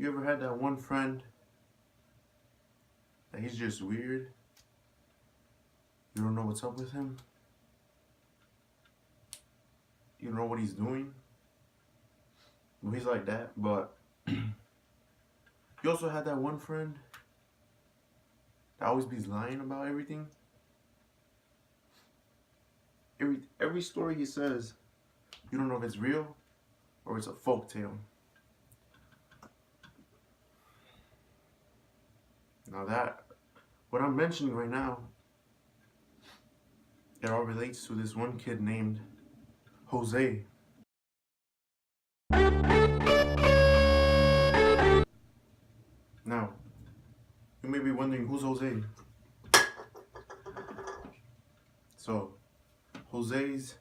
You ever had that one friend that he's just weird? You don't know what's up with him? You don't know what he's doing? Well, he's like that, but you also had that one friend that always be lying about everything. Every story he says, you don't know if it's real or it's a folk tale. Now that, what I'm mentioning right now, it all relates to this one kid named Jose. Now, you may be wondering, who's Jose? So, Jose's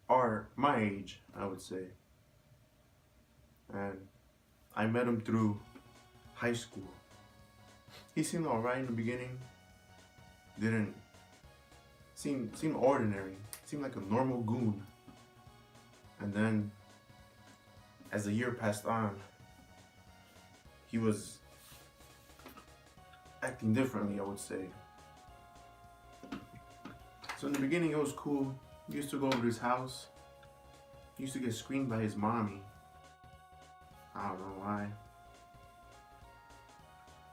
are my age, I would say. And I met him through high school. He seemed alright in the beginning. Didn't seem ordinary. Seemed like a normal goon. And then as the year passed on, he was acting differently, I would say. So in the beginning it was cool. We used to go over to his house. He used to get screened by his mommy. I don't know why.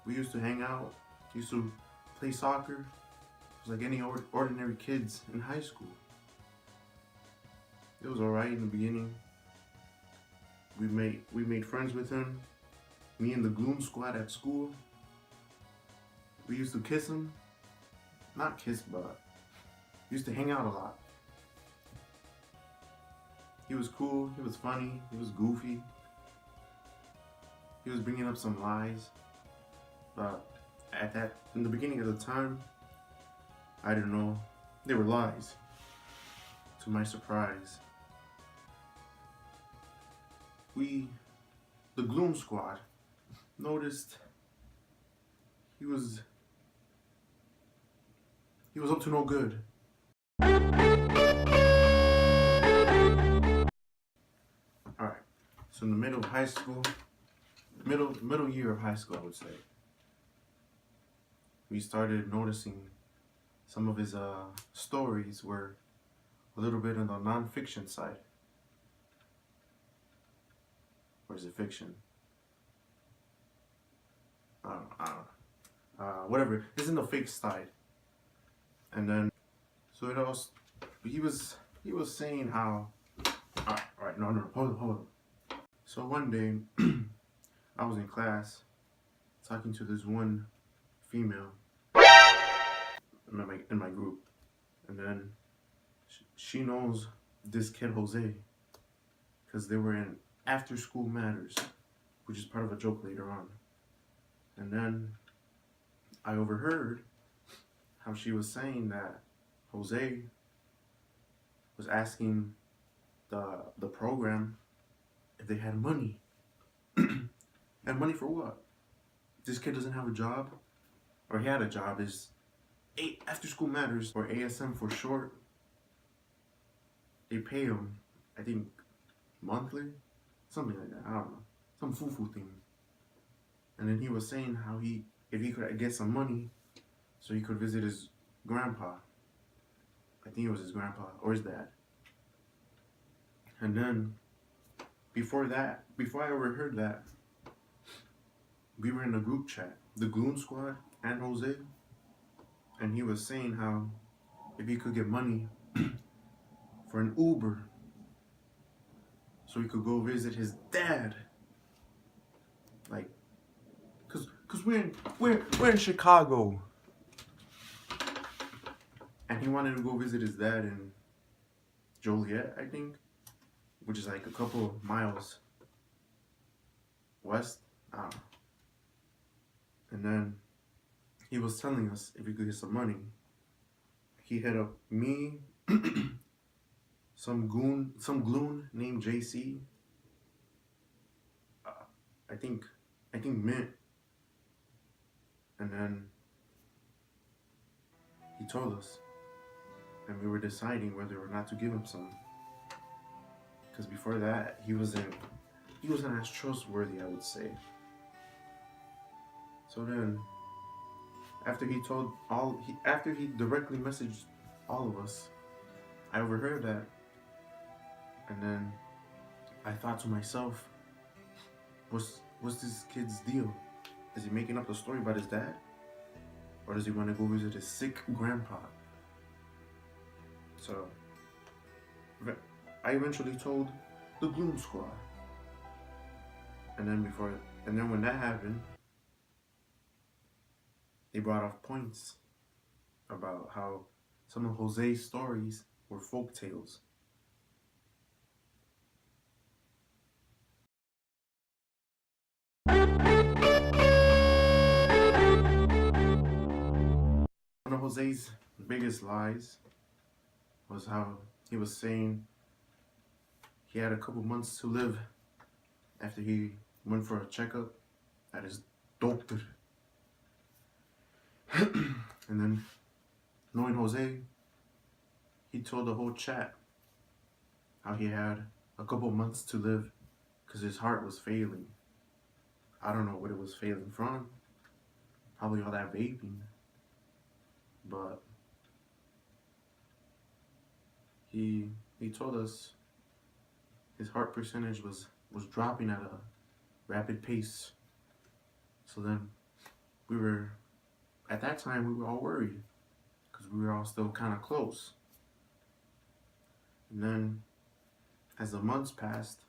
We used to hang out, used to play soccer. It was like any ordinary kids in high school. It was alright in the beginning. We made friends with him. Me and the Gloon squad at school. We used to kiss him. Not kiss, but we used to hang out a lot. He was cool, he was funny, he was goofy. He was bringing up some lies. But in the beginning of the time, I didn't know they were lies. To my surprise, the Gloon squad, noticed he was up to no good. Alright, so in the middle of high school, middle year of high school, I would say, we started noticing some of his stories were a little bit on the non-fiction side. Or is it fiction? I don't know. Whatever. It's in the fake side. And then, so it also, he was saying how, alright, no, hold on. So one day, I was in class, talking to this one female in my group, and then she knows this kid Jose, because they were in After School Matters, which is part of a joke later on. And then I overheard how she was saying that Jose was asking the program if they had money. And money for what? This kid doesn't have a job, or he had a job. Is After School Matters, or ASM for short. They pay him, I think, monthly, something like that. I don't know, some foo-foo thing. And then he was saying how if he could get some money, so he could visit his grandpa. I think it was his grandpa or his dad. And then before I overheard that, we were in a group chat, the Gloon squad and Jose, and he was saying how if he could get money for an Uber so he could go visit his dad, like, cause we're in Chicago, and he wanted to go visit his dad in Joliet, I think, which is like a couple of miles west. I don't know. And then he was telling us if we could get some money, he hit up me, some Gloon named JC, I think Mint, and then he told us, and we were deciding whether or not to give him some, because before that he was in he wasn't as trustworthy, I would say. So then, after he directly messaged all of us, I overheard that, and then I thought to myself, what's this kid's deal? Is he making up a story about his dad? Or does he want to go visit his sick grandpa? So, I eventually told the Gloon squad. And then when that happened, they brought off points about how some of Jose's stories were folk tales. One of Jose's biggest lies was how he was saying he had a couple months to live after he went for a checkup at his doctor. And then, knowing Jose, he told the whole chat how he had a couple months to live because his heart was failing. I don't know what it was failing from. Probably all that vaping. But he told us his heart percentage was dropping at a rapid pace. So then at that time we were all worried because we were all still kind of close. And then as the months passed,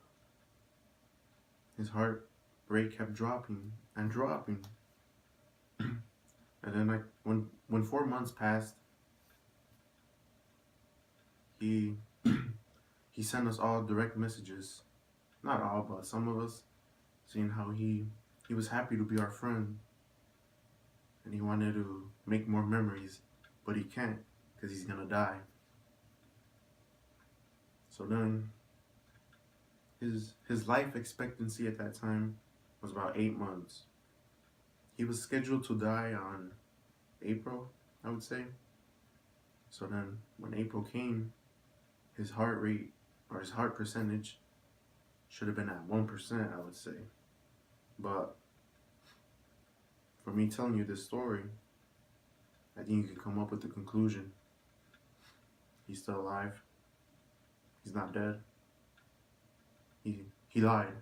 his heart rate kept dropping and dropping. And then like when 4 months passed, he sent us all direct messages, not all, but some of us, saying how he was happy to be our friend and he wanted to make more memories, but he can't because he's gonna die. So then his life expectancy at that time was about 8 months. He was scheduled to die on April, I would say. So then when April came, his heart rate or his heart percentage should have been at 1%, I would say. But for me telling you this story, I think you can come up with the conclusion. He's still alive. He's not dead. He lied.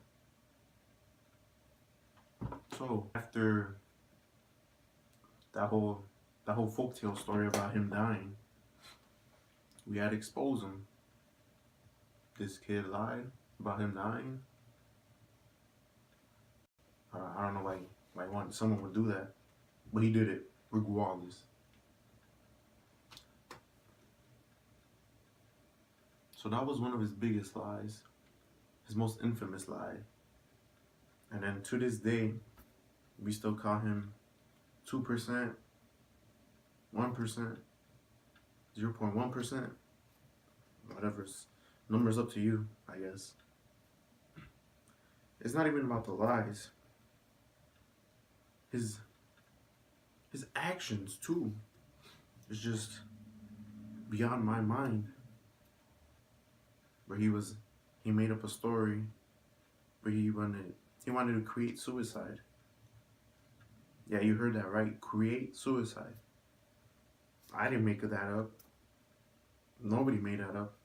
So after that whole folktale story about him dying, we had to expose him. This kid lied about him dying. I don't know why someone would do that, but he did it regardless. So that was one of his biggest lies, his most infamous lie. And then to this day, we still call him 2%, 1%, 0.1%, whatever's number's up to you, I guess. It's not even about the lies. His actions too is just beyond my mind. Where he made up a story where he wanted to create suicide. Yeah, you heard that right. Create suicide. I didn't make that up. Nobody made that up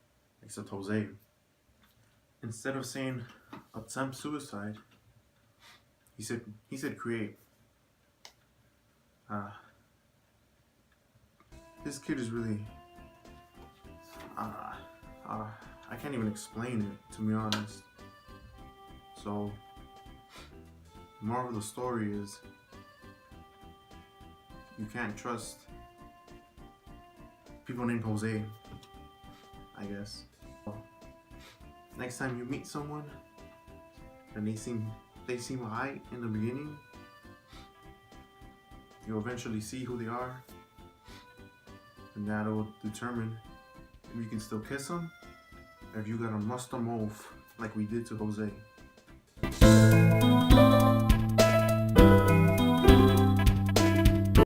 except Jose. Instead of saying attempt suicide, he said create. This kid is really I can't even explain it, to be honest. So, the moral of the story is you can't trust people named Jose, I guess. Next time you meet someone and they seem high in the beginning, you'll eventually see who they are, and that'll determine if you can still kiss them, or if you gotta must them off like we did to Jose.